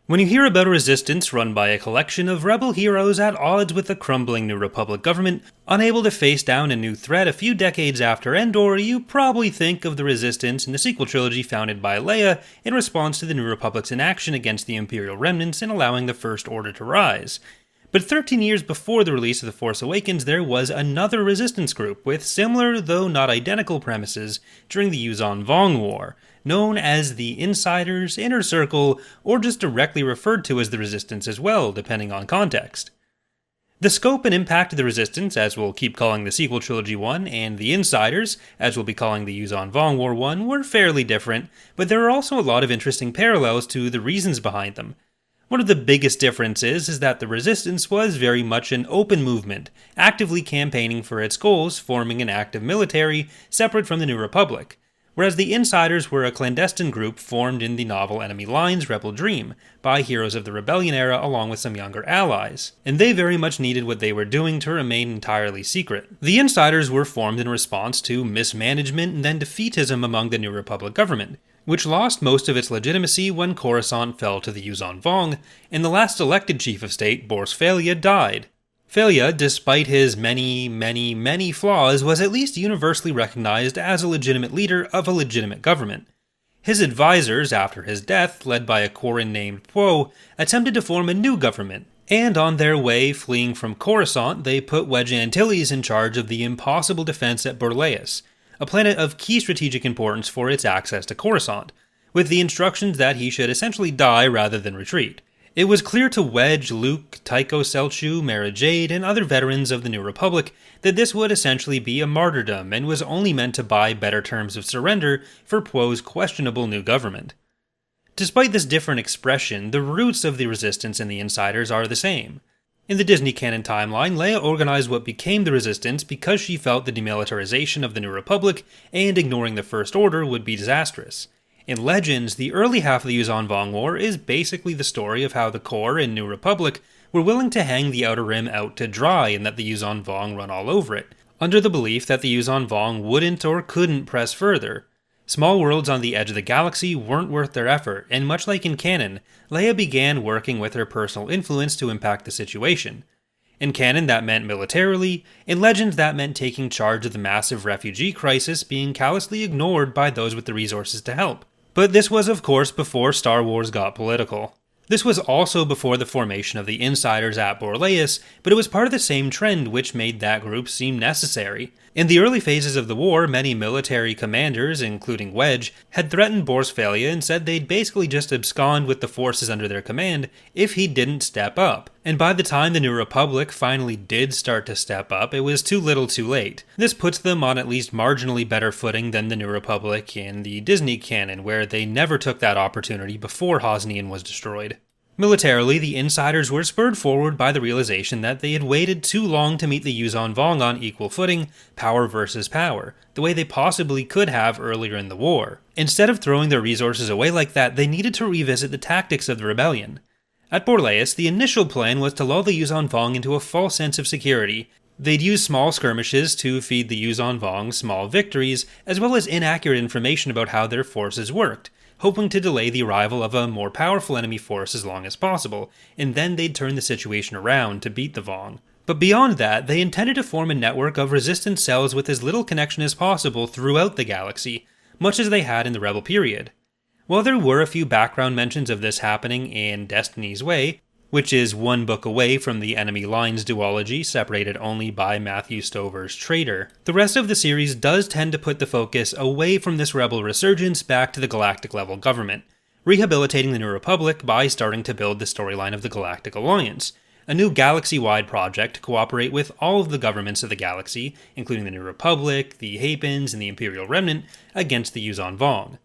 When you hear about a resistance run by a collection of rebel heroes at odds with the crumbling New Republic government, unable to face down a new threat a few decades after Endor, you probably think of the resistance in the sequel trilogy founded by Leia in response to the New Republic's inaction against the Imperial remnants in allowing the First Order to rise. But 13 years before the release of The Force Awakens, there was another resistance group with similar, though not identical, premises during the Yuuzhan Vong War, known as the Insiders, Inner Circle, or just directly referred to as the Resistance as well, depending on context. The scope and impact of the Resistance, as we'll keep calling the sequel trilogy 1, and the Insiders, as we'll be calling the Yuuzhan Vong War 1, were fairly different, but there are also a lot of interesting parallels to the reasons behind them. One of the biggest differences is that the Resistance was very much an open movement, actively campaigning for its goals, forming an active military separate from the New Republic, whereas the Insiders were a clandestine group formed in the novel Enemy Lines Rebel Dream by heroes of the Rebellion era along with some younger allies, and they very much needed what they were doing to remain entirely secret. The Insiders were formed in response to mismanagement and then defeatism among the New Republic government, which lost most of its legitimacy when Coruscant fell to the Yuuzhan Vong, and the last elected chief of state, Boris Falia, died. Falia, despite his many flaws, was at least universally recognized as a legitimate leader of a legitimate government. His advisors, after his death, led by a Quarren named Poe, attempted to form a new government, and on their way fleeing from Coruscant, they put Wedge Antilles in charge of the impossible defense at Borleas, a planet of key strategic importance for its access to Coruscant, with the instructions that he should essentially die rather than retreat. It was clear to Wedge, Luke, Tycho Selchu, Mara Jade, and other veterans of the New Republic that this would essentially be a martyrdom and was only meant to buy better terms of surrender for Poe's questionable new government. Despite this different expression, the roots of the Resistance and the Insiders are the same. In the Disney canon timeline, Leia organized what became the Resistance because she felt the demilitarization of the New Republic and ignoring the First Order would be disastrous. In Legends, the early half of the Yuuzhan Vong War is basically the story of how the Corps and New Republic were willing to hang the Outer Rim out to dry and that the Yuuzhan Vong run all over it, under the belief that the Yuuzhan Vong wouldn't or couldn't press further. Small worlds on the edge of the galaxy weren't worth their effort, and much like in canon, Leia began working with her personal influence to impact the situation. In canon, that meant militarily. In Legends, that meant taking charge of the massive refugee crisis being callously ignored by those with the resources to help. But this was, of course, before Star Wars got political. This was also before the formation of the Insiders at Borleas, but it was part of the same trend which made that group seem necessary. In the early phases of the war, many military commanders, including Wedge, had threatened Boris Falia and said they'd basically just abscond with the forces under their command if he didn't step up. And by the time the New Republic finally did start to step up, it was too little too late. This puts them on at least marginally better footing than the New Republic in the Disney canon, where they never took that opportunity before Hosnian was destroyed. Militarily, the Insiders were spurred forward by the realization that they had waited too long to meet the Yuuzhan Vong on equal footing, power versus power, the way they possibly could have earlier in the war. Instead of throwing their resources away like that, they needed to revisit the tactics of the rebellion. At Borleas, the initial plan was to lull the Yuuzhan Vong into a false sense of security. They'd use small skirmishes to feed the Yuuzhan Vong small victories, as well as inaccurate information about how their forces worked, hoping to delay the arrival of a more powerful enemy force as long as possible, and then they'd turn the situation around to beat the Vong. But beyond that, they intended to form a network of resistance cells with as little connection as possible throughout the galaxy, much as they had in the Rebel period. While there were a few background mentions of this happening in Destiny's Way, which is one book away from the Enemy Lines duology, separated only by Matthew Stover's Traitor, the rest of the series does tend to put the focus away from this rebel resurgence back to the galactic-level government, rehabilitating the New Republic by starting to build the storyline of the Galactic Alliance, a new galaxy-wide project to cooperate with all of the governments of the galaxy, including the New Republic, the Hapens, and the Imperial Remnant, against the Yuuzhan Vong.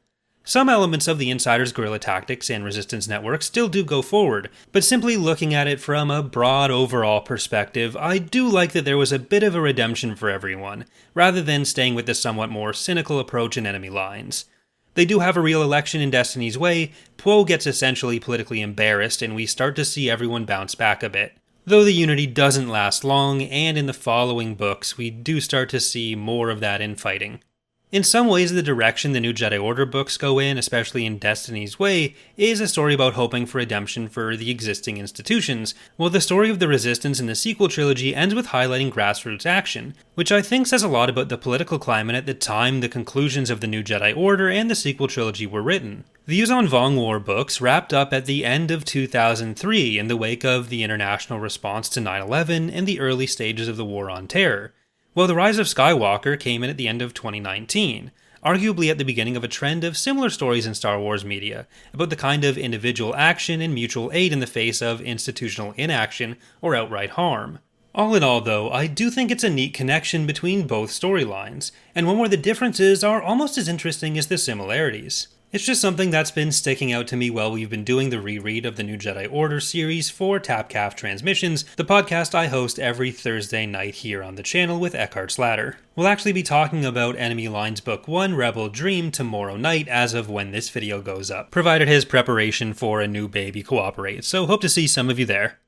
Some elements of the Insiders' guerrilla tactics and resistance network still do go forward, but simply looking at it from a broad overall perspective, I do like that there was a bit of a redemption for everyone, rather than staying with the somewhat more cynical approach in Enemy Lines. They do have a real election in Destiny's Way, Poe gets essentially politically embarrassed, and we start to see everyone bounce back a bit. Though the unity doesn't last long, and in the following books we do start to see more of that infighting. In some ways, the direction the New Jedi Order books go in, especially in Destiny's Way, is a story about hoping for redemption for the existing institutions, while the story of the Resistance in the sequel trilogy ends with highlighting grassroots action, which I think says a lot about the political climate at the time the conclusions of the New Jedi Order and the sequel trilogy were written. The Yuzhan Vong War books wrapped up at the end of 2003 in the wake of the international response to 9/11 and the early stages of the War on Terror, while The Rise of Skywalker came in at the end of 2019, arguably at the beginning of a trend of similar stories in Star Wars media, about the kind of individual action and mutual aid in the face of institutional inaction or outright harm. All in all, though, I do think it's a neat connection between both storylines, and one where the differences are almost as interesting as the similarities. It's just something that's been sticking out to me while we've been doing the reread of the New Jedi Order series for TapCaf Transmissions, the podcast I host every Thursday night here on the channel with Eckhart's Ladder. We'll actually be talking about Enemy Lines Book 1, Rebel Dream, tomorrow night as of when this video goes up, provided his preparation for a new baby cooperates, so hope to see some of you there.